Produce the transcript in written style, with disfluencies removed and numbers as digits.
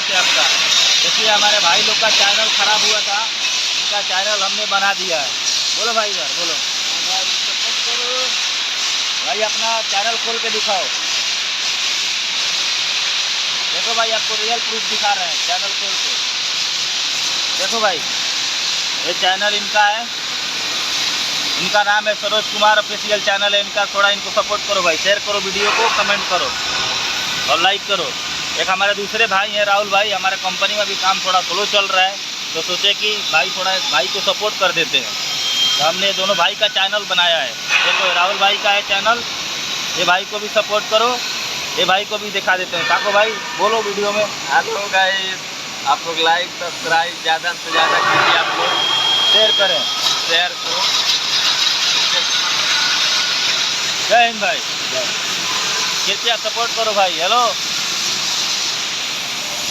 स्वागत है आपका। देखिए हमारे भाई लोग का चैनल खराब हुआ था, उसका चैनल हमने बना दिया है। बोलो भाई इधर बोलो। भाई अपना चैनल खोल के दिखाओ। देखो भाई आपको रियल प्रूफ दिखा रहे हैं चैनल खोल के। देखो भाई ये चैनल इनका है, इनका नाम है सरोज कुमार ऑफिशियल चैनल है इनका। थोड़ा इनको सपोर्ट करो भाई, शेयर करो वीडियो को, कमेंट करो और लाइक करो। एक हमारे दूसरे भाई हैं राहुल भाई, हमारे कंपनी में भी काम थोड़ा स्लो चल रहा है, तो सोचे कि भाई थोड़ा भाई को सपोर्ट कर देते हैं, तो हमने दोनों भाई का चैनल बनाया है। देखो राहुल भाई का है चैनल, ये भाई को भी सपोर्ट करो, ये भाई को भी दिखा देते हैं। काको भाई बोलो वीडियो में। हेलो गाइस, आप लोग लाइक सब्सक्राइब ज़्यादा से ज़्यादा कीजिए, आप लोग शेयर करें, शेयर करो। जय हिंद भाई, कृपया सपोर्ट करो भाई। हेलो